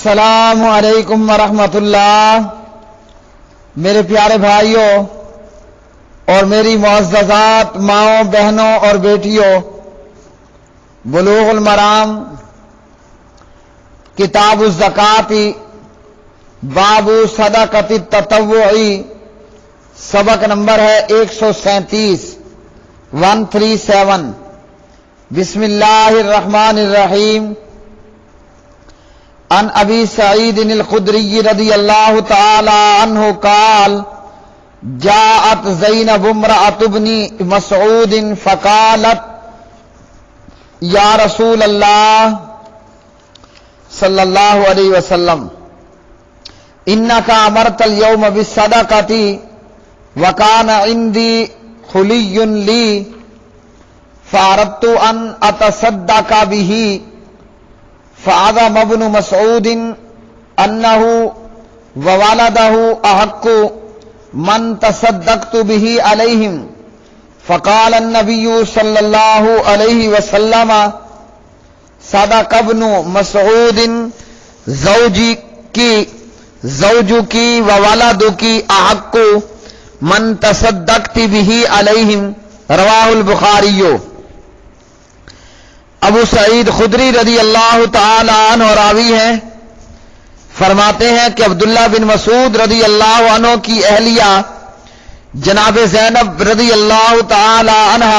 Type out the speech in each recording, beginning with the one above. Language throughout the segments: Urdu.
السلام علیکم ورحمۃ اللہ۔ میرے پیارے بھائیوں اور میری معززات ماؤں بہنوں اور بیٹیوں، بلوغ المرام کتاب الزکوٰۃ باب صدقۃ التطوع، سبق نمبر ہے 137 137۔ بسم اللہ الرحمن الرحیم۔ عن ابی سعید الخدری رضی اللہ تعالی عنہ قال جاءت زینب امرأة ابن مسعود فقالت یا رسول اللہ صلی اللہ علیہ وسلم انک امرت اليوم بالصدقۃ وکان عندی حلی لی فاردت ان اتصدق به فعظم ابن مسعود انه وولده احق من تصدقت به عليهم فقال النبي صلى الله عليه وسلم صدق ابن مسعود زوجك وولدك احق من تصدقت به عليهم، رواہ البخاری۔ ابو سعید خدری رضی اللہ تعالی عنہ راوی ہیں، فرماتے ہیں کہ عبداللہ بن مسعود رضی اللہ عنہ کی اہلیہ جناب زینب رضی اللہ تعالی عنہ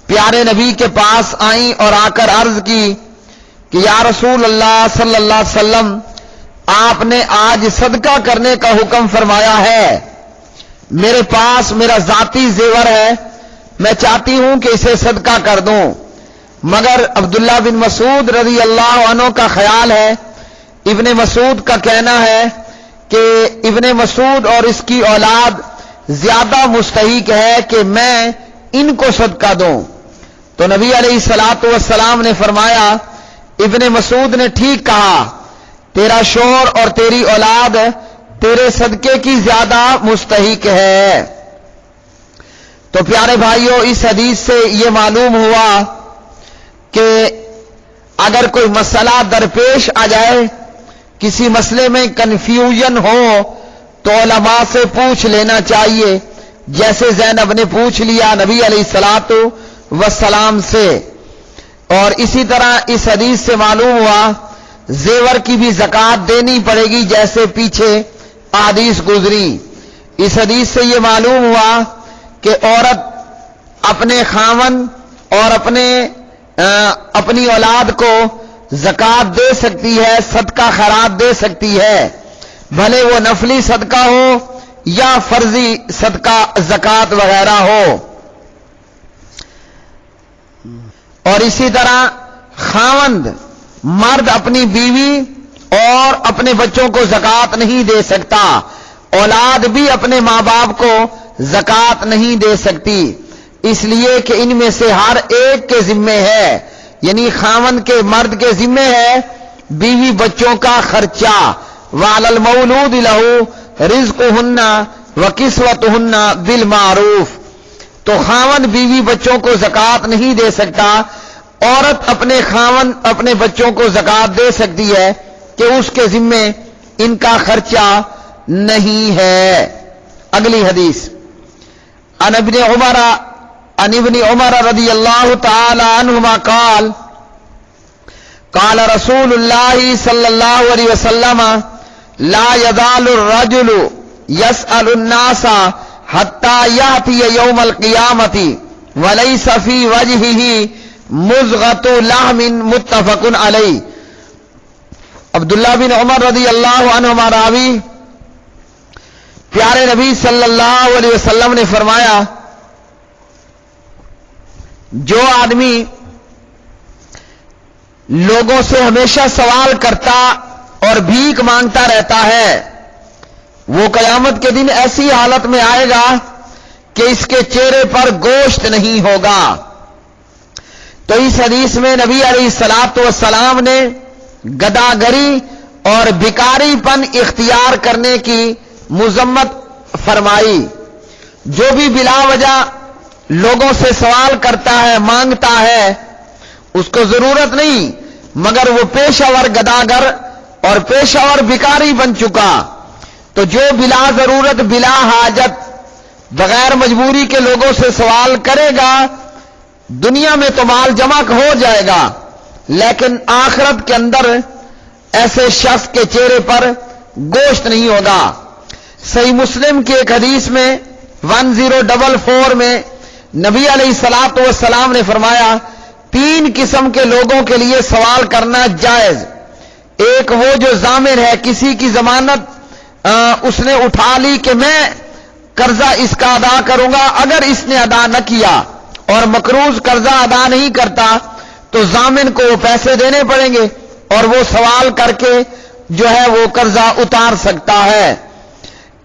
پیارے نبی کے پاس آئیں اور آ کر عرض کی کہ یا رسول اللہ صلی اللہ علیہ وسلم، آپ نے آج صدقہ کرنے کا حکم فرمایا ہے، میرے پاس میرا ذاتی زیور ہے، میں چاہتی ہوں کہ اسے صدقہ کر دوں، مگر عبداللہ بن مسعود رضی اللہ عنہ کا خیال ہے، ابن مسعود کا کہنا ہے کہ ابن مسعود اور اس کی اولاد زیادہ مستحق ہے کہ میں ان کو صدقہ دوں۔ تو نبی علیہ الصلوۃ والسلام نے فرمایا، ابن مسعود نے ٹھیک کہا، تیرا شوہر اور تیری اولاد تیرے صدقے کی زیادہ مستحق ہے۔ تو پیارے بھائیوں، اس حدیث سے یہ معلوم ہوا کہ اگر کوئی مسئلہ درپیش آ جائے، کسی مسئلے میں کنفیوژن ہو تو علماء سے پوچھ لینا چاہیے، جیسے زینب نے پوچھ لیا نبی علیہ الصلوۃ والسلام سے۔ اور اسی طرح اس حدیث سے معلوم ہوا زیور کی بھی زکوٰۃ دینی پڑے گی، جیسے پیچھے احادیث گزری۔ اس حدیث سے یہ معلوم ہوا کہ عورت اپنے خاوند اور اپنی اولاد کو زکوٰۃ دے سکتی ہے، صدقہ خیرات دے سکتی ہے، بھلے وہ نفلی صدقہ ہو یا فرضی صدقہ زکوٰۃ وغیرہ ہو۔ اور اسی طرح خاوند مرد اپنی بیوی اور اپنے بچوں کو زکوٰۃ نہیں دے سکتا، اولاد بھی اپنے ماں باپ کو زکوٰۃ نہیں دے سکتی، اس لیے کہ ان میں سے ہر ایک کے ذمے ہے، یعنی خاوند کے مرد کے ذمے ہے بیوی بچوں کا خرچہ، وعلی المولود لہ رزقہن وکسوتہن بالمعروف۔ تو خاوند بیوی بچوں کو زکوٰۃ نہیں دے سکتا، عورت اپنے بچوں کو زکوٰۃ دے سکتی ہے کہ اس کے ذمے ان کا خرچہ نہیں ہے۔ اگلی حدیث، عن ابن عمر رضی اللہ تعالی عنہما قال قال رسول اللہ صلی اللہ علیہ وسلم لا يزال الرجل يسأل الناس حتى يأتي يوم القيامة وليس في وجهه مزغة لحم، متفق علیہ۔ عبداللہ بن عمر رضی اللہ عنہما راوی پیارے نبی صلی اللہ علیہ وسلم نے فرمایا، جو آدمی لوگوں سے ہمیشہ سوال کرتا اور بھیک مانگتا رہتا ہے، وہ قیامت کے دن ایسی حالت میں آئے گا کہ اس کے چہرے پر گوشت نہیں ہوگا۔ تو اس حدیث میں نبی علیہ الصلوۃ والسلام نے گداگری اور بھکاری پن اختیار کرنے کی مذمت فرمائی۔ جو بھی بلا وجہ لوگوں سے سوال کرتا ہے، مانگتا ہے، اس کو ضرورت نہیں، مگر وہ پیشہ ور گداگر اور پیشہ ور بھکاری بن چکا، تو جو بلا ضرورت بلا حاجت بغیر مجبوری کے لوگوں سے سوال کرے گا، دنیا میں تو مال جمع ہو جائے گا، لیکن آخرت کے اندر ایسے شخص کے چہرے پر گوشت نہیں ہوگا۔ صحیح مسلم کی ایک حدیث میں 1044 میں نبی علیہ الصلوۃ والسلام نے فرمایا 3 قسم کے لوگوں کے لیے سوال کرنا جائز۔ ایک وہ جو ضامن ہے، کسی کی ضمانت اس نے اٹھا لی کہ میں قرضہ اس کا ادا کروں گا، اگر اس نے ادا نہ کیا اور مقروض قرضہ ادا نہیں کرتا تو ضامن کو وہ پیسے دینے پڑیں گے اور وہ سوال کر کے جو ہے وہ قرضہ اتار سکتا ہے۔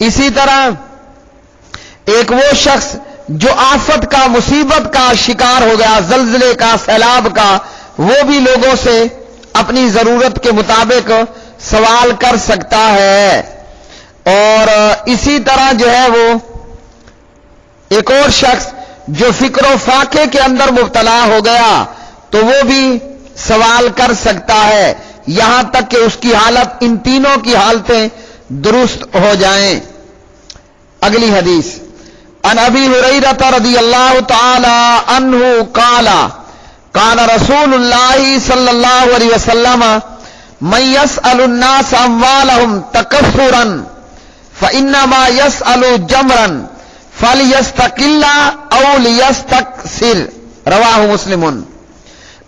اسی طرح ایک وہ شخص جو آفت کا، مصیبت کا شکار ہو گیا، زلزلے کا، سیلاب کا، وہ بھی لوگوں سے اپنی ضرورت کے مطابق سوال کر سکتا ہے۔ اور اسی طرح جو ہے وہ ایک اور شخص جو فکر و فاقے کے اندر مبتلا ہو گیا تو وہ بھی سوال کر سکتا ہے، یہاں تک کہ اس کی حالت، ان تینوں کی حالتیں درست ہو جائیں۔ اگلی حدیث عن ابی ہریرہ رضی اللہ تعالی عنہ قال قال رسول اللہ صلی اللہ علیہ وسلم من يسأل الناس اموالهم تکثرا فانما يسأل جمرا فليستقل او ليستكثر، رواہ مسلم۔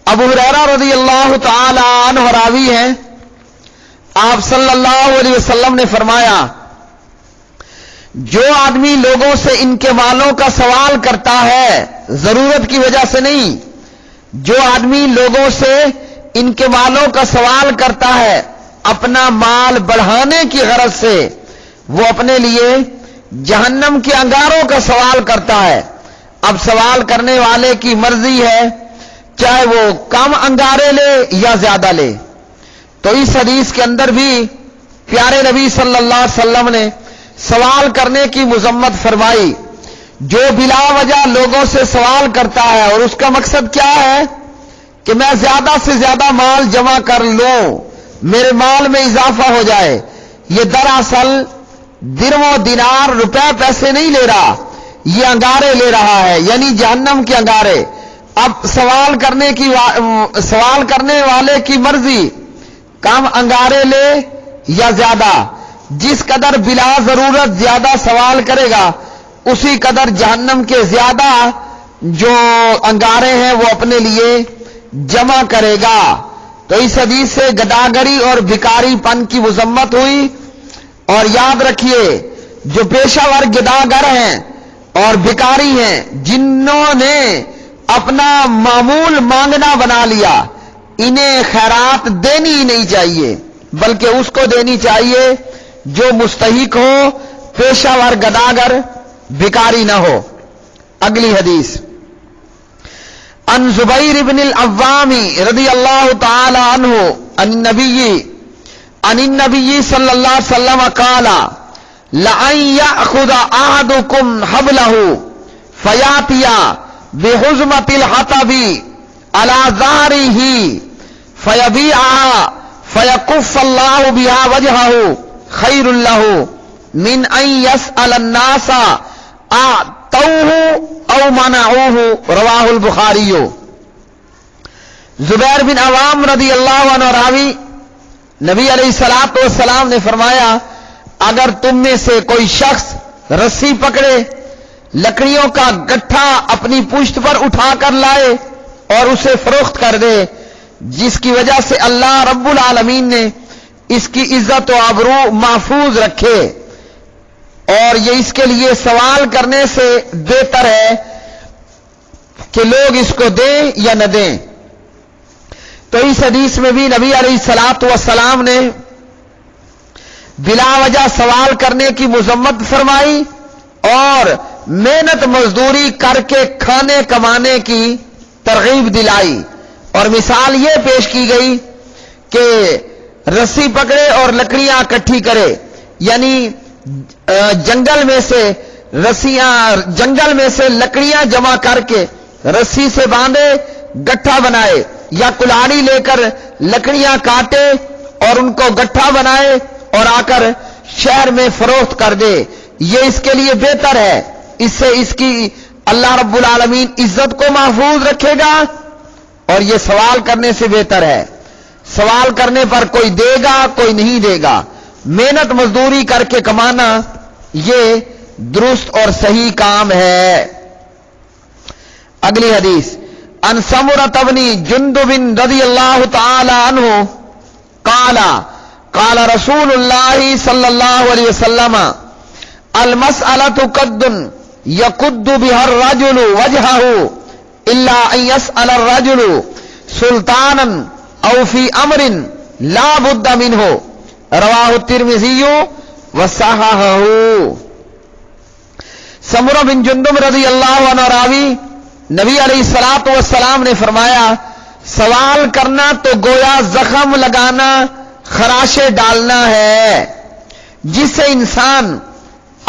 ابو ہریرہ رضی اللہ تعالی عنہ راوی ہیں، آپ صلی اللہ علیہ وسلم نے فرمایا جو آدمی لوگوں سے ان کے مالوں کا سوال کرتا ہے، ضرورت کی وجہ سے نہیں، جو آدمی لوگوں سے ان کے مالوں کا سوال کرتا ہے اپنا مال بڑھانے کی غرض سے، وہ اپنے لیے جہنم کے انگاروں کا سوال کرتا ہے۔ اب سوال کرنے والے کی مرضی ہے، چاہے وہ کم انگارے لے یا زیادہ لے۔ تو اس حدیث کے اندر بھی پیارے نبی صلی اللہ علیہ وسلم نے سوال کرنے کی مذمت فرمائی۔ جو بلا وجہ لوگوں سے سوال کرتا ہے اور اس کا مقصد کیا ہے کہ میں زیادہ سے زیادہ مال جمع کر لوں، میرے مال میں اضافہ ہو جائے، یہ دراصل درم و دینار، روپے پیسے نہیں لے رہا، یہ انگارے لے رہا ہے، یعنی جہنم کے انگارے۔ اب سوال کرنے والے کی مرضی، کم انگارے لے یا زیادہ، جس قدر بلا ضرورت زیادہ سوال کرے گا اسی قدر جہنم کے زیادہ جو انگارے ہیں وہ اپنے لیے جمع کرے گا۔ تو اس حدیث سے گداگری اور بھکاری پن کی مذمت ہوئی۔ اور یاد رکھیے جو پیشہ ور گداگر ہیں اور بھکاری ہیں، جنہوں نے اپنا معمول مانگنا بنا لیا، انہیں خیرات دینی ہی نہیں چاہیے، بلکہ اس کو دینی چاہیے جو مستحق ہو، پیشہ ور گداگر بھکاری نہ ہو۔ اگلی حدیث عن زبیر بن العوام رضی اللہ تعالی عنہ عن النبی صلی اللہ علیہ وسلم قال لأن يأخذ أحدكم حبله فيأتي بحزمة الحطب على ظهره فيبيعها فيكف الله بها وجهه خير له من أن يسأل الناس أعطوه أو منعوه، رواہ البخاری۔ زبیر بن عوام رضی اللہ عنہ راوی، نبی علیہ الصلوۃ والسلام نے فرمایا اگر تم میں سے کوئی شخص رسی پکڑے، لکڑیوں کا گٹھا اپنی پشت پر اٹھا کر لائے اور اسے فروخت کر دے، جس کی وجہ سے اللہ رب العالمین نے اس کی عزت و آبرو محفوظ رکھے، اور یہ اس کے لیے سوال کرنے سے بہتر ہے کہ لوگ اس کو دیں یا نہ دیں۔ تو اس حدیث میں بھی نبی علیہ الصلوۃ والسلام نے بلا وجہ سوال کرنے کی مذمت فرمائی اور محنت مزدوری کر کے کھانے کمانے کی ترغیب دلائی، اور مثال یہ پیش کی گئی کہ رسی پکڑے اور لکڑیاں اکٹھی کرے، یعنی جنگل میں سے لکڑیاں جمع کر کے رسی سے باندھے گٹھا بنائے، یا کلاڑی لے کر لکڑیاں کاٹے اور ان کو گٹھا بنائے اور آ کر شہر میں فروخت کر دے، یہ اس کے لیے بہتر ہے، اس سے اس کی اللہ رب العالمین عزت کو محفوظ رکھے گا، اور یہ سوال کرنے سے بہتر ہے۔ سوال کرنے پر کوئی دے گا کوئی نہیں دے گا، محنت مزدوری کر کے کمانا یہ درست اور صحیح کام ہے۔ اگلی حدیث، ان سمرۃ بن جندب رضی اللہ تعالی عنہ قال قال رسول اللہ صلی اللہ علیہ وسلم المسألۃ قد یقد بها الرجل وجهه الا ان يسأل الرجل سلطانا او فی امر لا بد منه، رواہ الترمذی وصححہ۔ سمرہ بن جندب رضی اللہ عنہ راوی، نبی علیہ الصلوۃ والسلام نے فرمایا سوال کرنا تو گویا زخم لگانا، خراشے ڈالنا ہے، جس سے انسان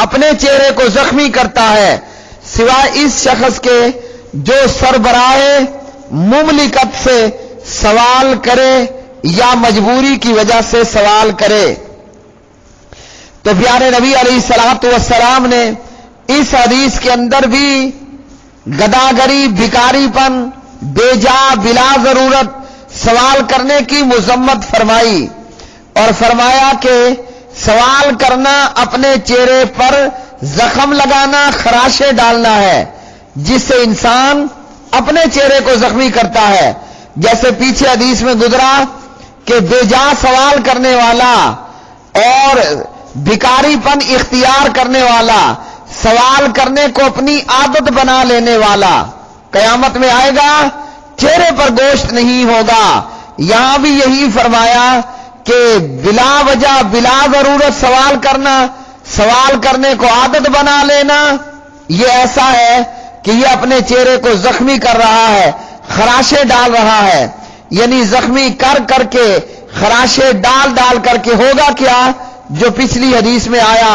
اپنے چہرے کو زخمی کرتا ہے، سوائے اس شخص کے جو سربراہ مملکت سے سوال کرے یا مجبوری کی وجہ سے سوال کرے۔ تو پیارے نبی علیہ الصلوۃ والسلام نے اس حدیث کے اندر بھی گداگری، بھکاری پن، بے جا بلا ضرورت سوال کرنے کی مذمت فرمائی، اور فرمایا کہ سوال کرنا اپنے چہرے پر زخم لگانا، خراشے ڈالنا ہے، جس سے انسان اپنے چہرے کو زخمی کرتا ہے۔ جیسے پیچھے حدیث میں گزرا کہ بے جا سوال کرنے والا اور بھکاری پن اختیار کرنے والا، سوال کرنے کو اپنی عادت بنا لینے والا قیامت میں آئے گا، چہرے پر گوشت نہیں ہوگا۔ یہاں بھی یہی فرمایا کہ بلا وجہ بلا ضرورت سوال کرنا، سوال کرنے کو عادت بنا لینا، یہ ایسا ہے کہ یہ اپنے چہرے کو زخمی کر رہا ہے، خراشے ڈال رہا ہے، یعنی زخمی کر کر کے، خراشے ڈال ڈال کر کے ہوگا کیا؟ جو پچھلی حدیث میں آیا،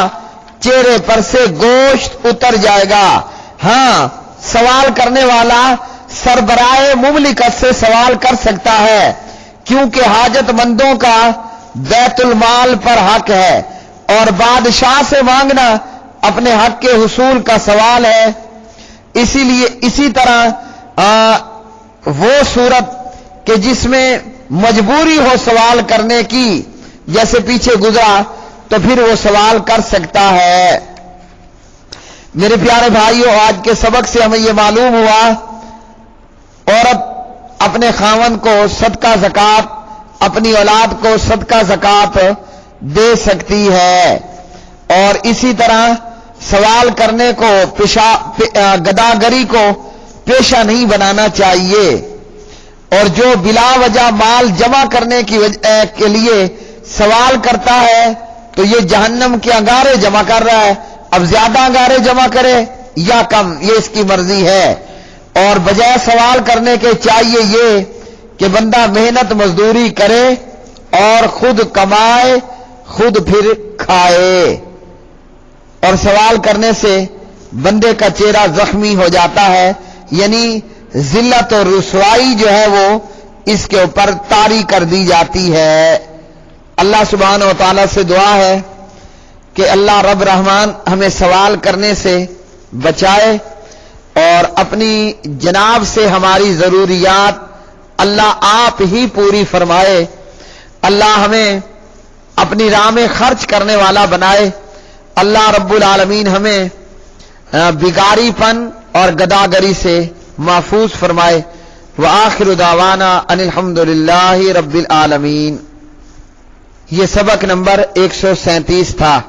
چہرے پر سے گوشت اتر جائے گا۔ ہاں، سوال کرنے والا سربراہ مملکت سے سوال کر سکتا ہے، کیونکہ حاجت مندوں کا بیت المال پر حق ہے، اور بادشاہ سے مانگنا اپنے حق کے حصول کا سوال ہے۔ اسی لیے اسی طرح وہ صورت کہ جس میں مجبوری ہو سوال کرنے کی، جیسے پیچھے گزرا، تو پھر وہ سوال کر سکتا ہے۔ میرے پیارے بھائیوں، آج کے سبق سے ہمیں یہ معلوم ہوا عورت اپنے خاوند کو صدقہ زکات، اپنی اولاد کو صدقہ زکات دے سکتی ہے، اور اسی طرح سوال کرنے کو گداگری کو پیشہ نہیں بنانا چاہیے، اور جو بلا وجہ مال جمع کرنے کے لیے سوال کرتا ہے تو یہ جہنم کے انگارے جمع کر رہا ہے۔ اب زیادہ انگارے جمع کرے یا کم، یہ اس کی مرضی ہے، اور بجائے سوال کرنے کے چاہیے یہ کہ بندہ محنت مزدوری کرے اور خود کمائے، خود پھر کھائے۔ اور سوال کرنے سے بندے کا چہرہ زخمی ہو جاتا ہے، یعنی ذلت اور رسوائی جو ہے وہ اس کے اوپر طاری کر دی جاتی ہے۔ اللہ سبحانہ و تعالیٰ سے دعا ہے کہ اللہ رب رحمان ہمیں سوال کرنے سے بچائے، اور اپنی جناب سے ہماری ضروریات اللہ آپ ہی پوری فرمائے۔ اللہ ہمیں اپنی راہ میں خرچ کرنے والا بنائے۔ اللہ رب العالمین ہمیں بگاری پن اور گداگری سے محفوظ فرمائے۔ وآخر دعوانا ان الحمدللہ رب العالمین۔ یہ سبق نمبر 137 تھا۔